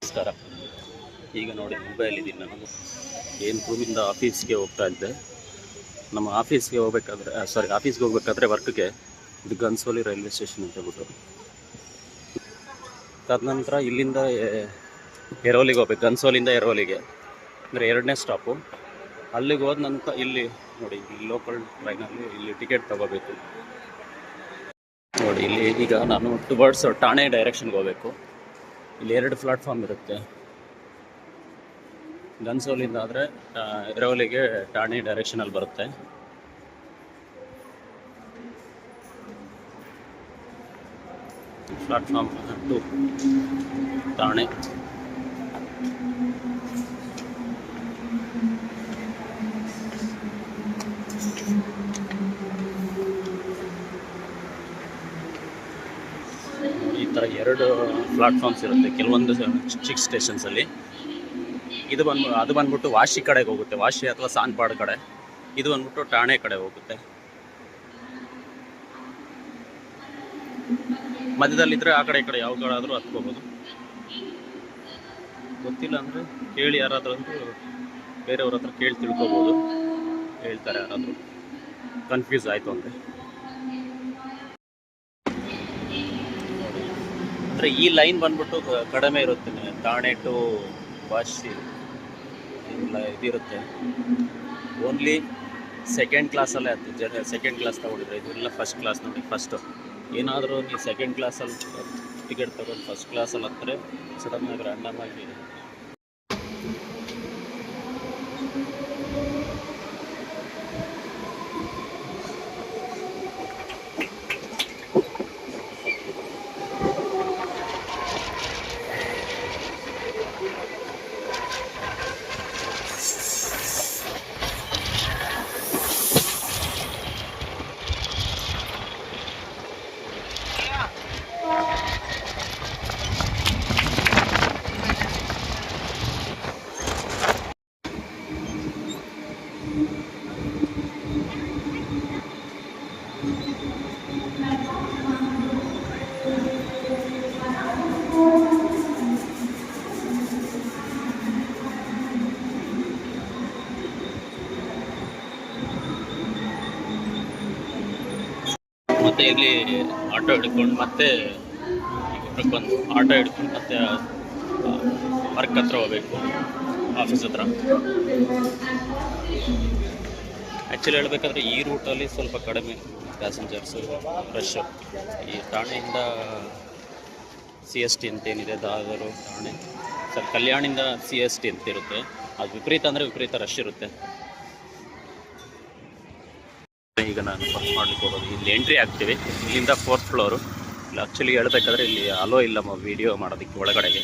ನಮಸ್ಕಾರ. ಈಗ ನೋಡಿ ಮುಂಬೈಯಲ್ಲಿದ್ದೀನಿ ನಾನು. ಏನು ರೂಮಿಂದ ಆಫೀಸ್ಗೆ ಹೋಗ್ತಾ ಇದ್ದೆ. ನಮ್ಮ ಆಫೀಸ್ಗೆ ಹೋಗ್ಬೇಕಾದ್ರೆ ವರ್ಕ್ಗೆ ಇದು ಗನ್ಸೋಲಿ ರೈಲ್ವೆ ಸ್ಟೇಷನ್ ಅಂತ ಹೇಳ್ಬಿಟ್ಟು. ತದನಂತರ ಇಲ್ಲಿಂದ ಎರೋಲಿಗೆ ಹೋಗ್ಬೇಕು. ಗನ್ಸೋಲಿಂದ ಎರೋಲಿಗೆ ಅಂದರೆ 2ನೇ ಸ್ಟಾಪು. ಅಲ್ಲಿಗೆ ಹೋದ ನಂತರ ಇಲ್ಲಿ ನೋಡಿ, ಇಲ್ಲಿ ಲೋಕಲ್ ಟ್ರೈನಲ್ಲಿ ಇಲ್ಲಿ ಟಿಕೆಟ್ ತೊಗೋಬೇಕು. ನೋಡಿ ಇಲ್ಲಿ ಈಗ ನಾನು ಟುವರ್ಡ್ಸ್ ಠಾಣೆ ಡೈರೆಕ್ಷನ್ಗೆ ಹೋಗಬೇಕು. ಇಲ್ಲಿ 2 ಪ್ಲಾಟ್ಫಾರ್ಮ್ ಇರುತ್ತೆ. ಗನ್ಸೋಲಿಂದ ಆದರೆ ಎರೋಲಿಗೆ ಠಾಣೆ ಡೈರೆಕ್ಷನಲ್ಲಿ ಬರುತ್ತೆ. ಪ್ಲಾಟ್ಫಾರ್ಮ್ 2 ಠಾಣೆ. ಈ ಥರ 2 ಪ್ಲಾಟ್ಫಾರ್ಮ್ಸ್ ಇರುತ್ತೆ ಕೆಲವೊಂದು ಚಿಕ್ಕ ಸ್ಟೇಷನ್ಸಲ್ಲಿ. ಅದು ಬಂದ್ಬಿಟ್ಟು ವಾಶಿ ಕಡೆಗೆ ಹೋಗುತ್ತೆ, ವಾಶಿ ಅಥವಾ ಸಾನ್ಪಾಡ್ ಕಡೆ. ಇದು ಬಂದ್ಬಿಟ್ಟು ಠಾಣೆ ಕಡೆ ಹೋಗುತ್ತೆ. ಮಧ್ಯದಲ್ಲಿದ್ದರೆ ಆ ಕಡೆ ಈ ಕಡೆ ಯಾವ ಕಡೆ ಆದರೂ ಹತ್ಕೋಬೋದು. ಗೊತ್ತಿಲ್ಲ ಅಂದರೆ ಕೇಳಿ, ಯಾರಾದರೂ ಬೇರೆಯವ್ರ ಹತ್ರ ಕೇಳಿ ತಿಳ್ಕೊಬೋದು. ಹೇಳ್ತಾರೆ ಯಾರಾದರೂ ಕನ್ಫ್ಯೂಸ್ ಆಯಿತು ಅಂದರೆ. ಅಂದರೆ ಈ ಲೈನ್ ಬಂದ್ಬಿಟ್ಟು ಕಡಿಮೆ ಇರುತ್ತೆ. ಠಾಣೆ ಟು ವಾಶಿ ಇದಿರುತ್ತೆ. ಓನ್ಲಿ ಸೆಕೆಂಡ್ ಕ್ಲಾಸಲ್ಲೇ ಹತ್ತು ಸೆಕೆಂಡ್ ಕ್ಲಾಸ್ ತೊಗೊಂಡಿದ್ರೆ. ಇದೆಲ್ಲ ಫಸ್ಟ್ ಕ್ಲಾಸ್. ನೋಡಿ, ಫಸ್ಟು ಏನಾದರೂ ನೀವು ಸೆಕೆಂಡ್ ಕ್ಲಾಸಲ್ಲಿ ಟಿಕೆಟ್ ತೊಗೊಂಡು ಫಸ್ಟ್ ಕ್ಲಾಸಲ್ಲಿ ಹತ್ತಿದ್ರೆ ಸಡನ್ನಾಗಿ ರ್ಯಾಂಡಮಾಗಿ ಮತ್ತೆ ಇಲ್ಲಿ ಆಟೋ ಹಿಡ್ಕೊಂಡು ಮತ್ತೆ ಆಟೋ ಹಿಡ್ಕೊಂಡು ಮತ್ತೆ ವರ್ಕ್ ಹತ್ರ ಹೋಗ್ಬೇಕು, ಆಫೀಸ್ ಹತ್ರ. ಆ್ಯಕ್ಚುಲಿ ಹೇಳಬೇಕಾದ್ರೆ ಈ ರೂಟಲ್ಲಿ ಸ್ವಲ್ಪ ಕಡಿಮೆ ಪ್ಯಾಸೆಂಜರ್ಸು, ರಶ್ಶು. ಈ ಠಾಣೆಯಿಂದ CST ಅಂತೇನಿದೆ, ದಾದರು ಠಾಣೆ ಕಲ್ಯಾಣಿಂದ CST ಅಂತ ಇರುತ್ತೆ. ಅದು ವಿಪರೀತ ಅಂದರೆ ವಿಪರೀತ ರಶ್ ಇರುತ್ತೆ. ಈಗ ನಾನು ವರ್ಕ್ ಮಾಡ್ಲಿಕ್ಕೆ ಹೋಗೋದು. ಇಲ್ಲಿ ಎಂಟ್ರಿ ಆಗ್ತೀವಿ. ಇಲ್ಲಿಂದ 4th ಫ್ಲೋರು. ಇಲ್ಲಿ ಆ್ಯಕ್ಚುಲಿ ಹೇಳಬೇಕಾದ್ರೆ ಇಲ್ಲಿ ಅಲೋ ಇಲ್ಲ ವಿಡಿಯೋ ಮಾಡೋದಕ್ಕೆ ಒಳಗಡೆಗೆ.